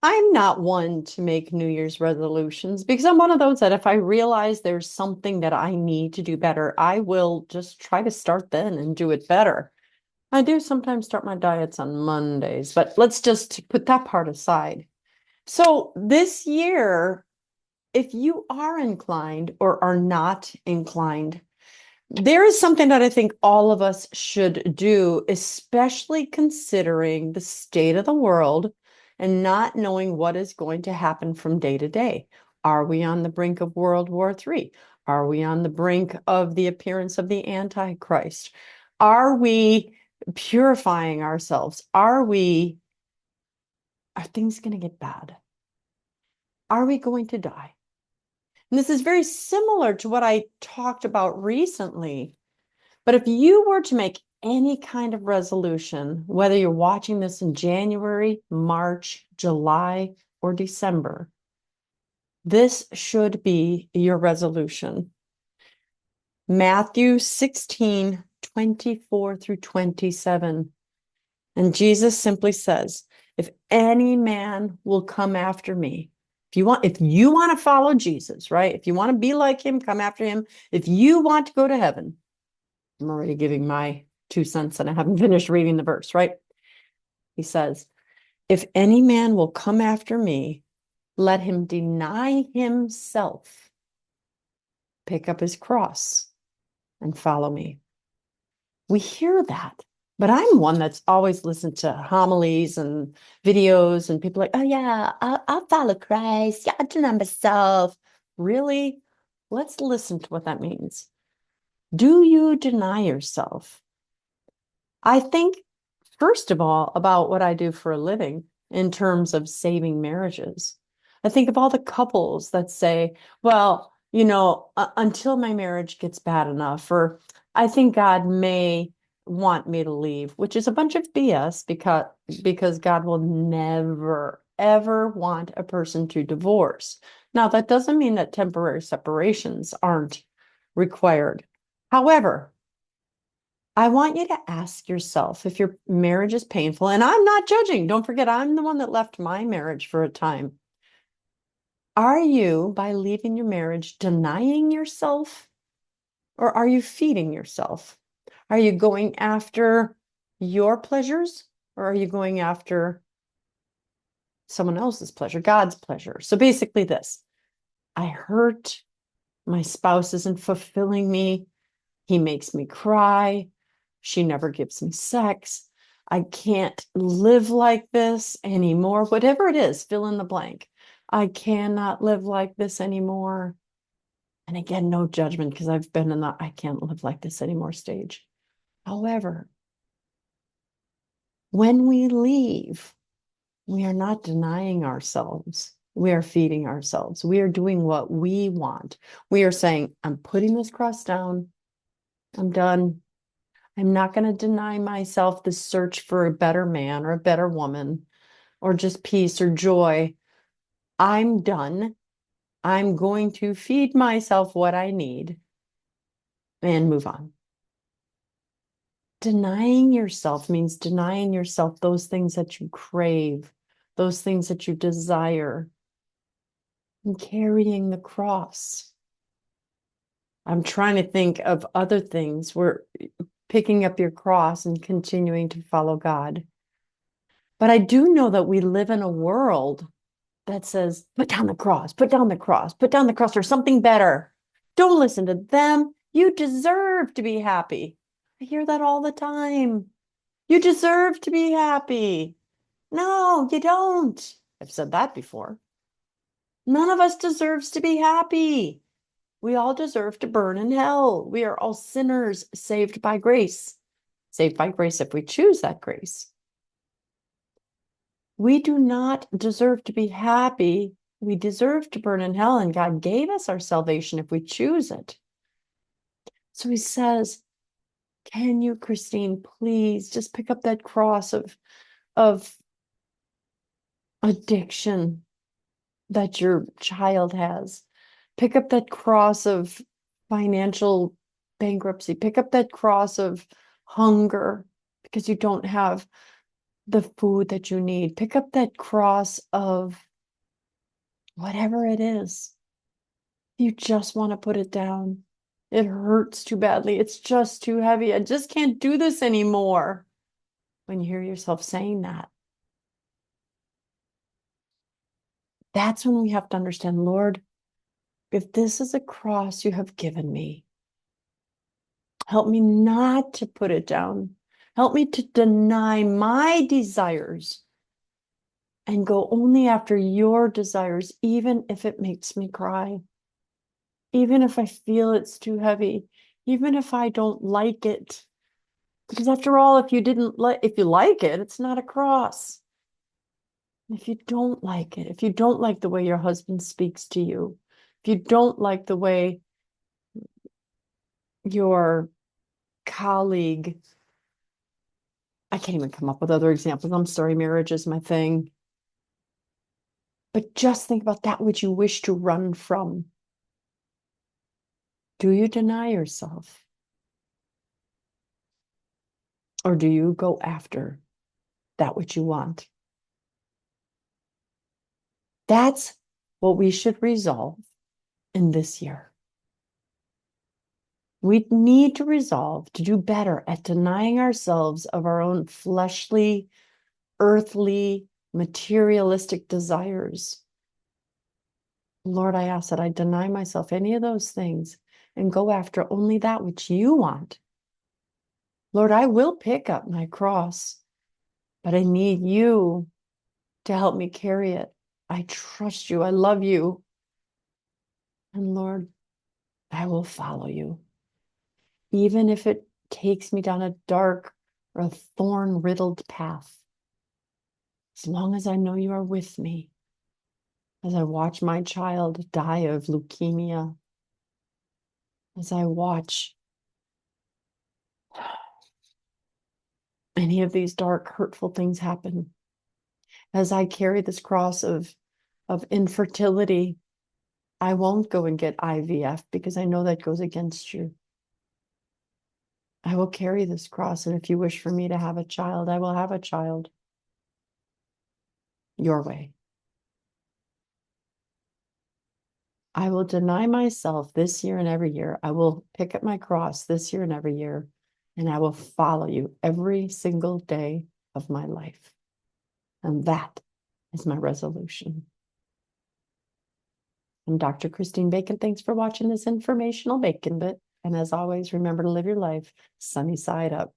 I'm not one to make New Year's resolutions because I'm one of those that if I realize there's something that I need to do better, I will just try to start then and do it better. I do sometimes start my diets on Mondays, but let's just put that part aside. So this year, if you are inclined or are not inclined, there is something that I think all of us should do, especially considering the state of the world and not knowing what is going to happen from day to day. Are we on the brink of World War III? Are we on the brink of the appearance of the Antichrist? Are we purifying ourselves? Are things going to get bad? Are we going to die? And this is very similar to what I talked about recently. But if you were to make any kind of resolution, whether you're watching this in January, March, July, or December, this should be your resolution. Matthew 16:24 through 27. And Jesus simply says, if any man will come after me, if you want to follow Jesus, right? If you want to be like him, come after him. If you want to go to heaven, I'm already giving my 2 cents and I haven't finished reading the verse, right? He says, if any man will come after me, let him deny himself, pick up his cross, and follow me. We hear that, but I'm one that's always listened to homilies and videos, and people like, oh, yeah, I'll follow Christ. Yeah, I'll deny myself. Really? Let's listen to what that means. Do you deny yourself? I think, first of all, about what I do for a living in terms of saving marriages. I think of all the couples that say, well, until my marriage gets bad enough, or I think God may want me to leave, which is a bunch of BS because God will never, ever want a person to divorce. Now, that doesn't mean that temporary separations aren't required. However, I want you to ask yourself if your marriage is painful, and I'm not judging. Don't forget, I'm the one that left my marriage for a time. Are you, by leaving your marriage, denying yourself, or are you feeding yourself? Are you going after your pleasures, or are you going after someone else's pleasure, God's pleasure? So basically, this: I hurt, my spouse isn't fulfilling me, he makes me cry, she never gives me sex, I can't live like this anymore. Whatever it is, fill in the blank. I cannot live like this anymore. And again, no judgment, because I've been in the I can't live like this anymore stage. However, when we leave, we are not denying ourselves. We are feeding ourselves. We are doing what we want. We are saying, I'm putting this cross down. I'm done. I'm not going to deny myself the search for a better man or a better woman or just peace or joy. I'm done. I'm going to feed myself what I need and move on. Denying yourself means denying yourself those things that you crave, those things that you desire, and carrying the cross. I'm trying to think of other things where picking up your cross and continuing to follow God. But I do know that we live in a world that says, put down the cross, put down the cross, put down the cross, or something better. Don't listen to them. You deserve to be happy. I hear that all the time. You deserve to be happy. No, you don't. I've said that before. None of us deserves to be happy. We all deserve to burn in hell. We are all sinners saved by grace. Saved by grace if we choose that grace. We do not deserve to be happy. We deserve to burn in hell, and God gave us our salvation if we choose it. So he says, can you, Christine, please just pick up that cross of addiction that your child has? Pick up that cross of financial bankruptcy. Pick up that cross of hunger because you don't have the food that you need. Pick up that cross of whatever it is. You just want to put it down. It hurts too badly. It's just too heavy. I just can't do this anymore. When you hear yourself saying that, that's when we have to understand, Lord, if this is a cross you have given me, help me not to put it down. Help me to deny my desires and go only after your desires, even if it makes me cry, even if I feel it's too heavy, even if I don't like it. Because after all, if you like it, it's not a cross. If you don't like it, if you don't like the way your husband speaks to you, if you don't like the way your colleague, I can't even come up with other examples. I'm sorry, marriage is my thing. But just think about that which you wish to run from. Do you deny yourself? Or do you go after that which you want? That's what we should resolve in this year. We need to resolve to do better at denying ourselves of our own fleshly, earthly, materialistic desires. Lord, I ask that I deny myself any of those things and go after only that which you want. Lord, I will pick up my cross, but I need you to help me carry it. I trust you. I love you. And Lord, I will follow you. Even if it takes me down a dark or a thorn-riddled path, as long as I know you are with me, as I watch my child die of leukemia, as I watch any of these dark, hurtful things happen, as I carry this cross of infertility, I won't go and get IVF because I know that goes against you. I will carry this cross, and if you wish for me to have a child, I will have a child your way. I will deny myself this year and every year. I will pick up my cross this year and every year, and I will follow you every single day of my life. And that is my resolution. I'm Dr. Christine Bacon. Thanks for watching this informational Bacon Bit. And as always, remember to live your life sunny side up.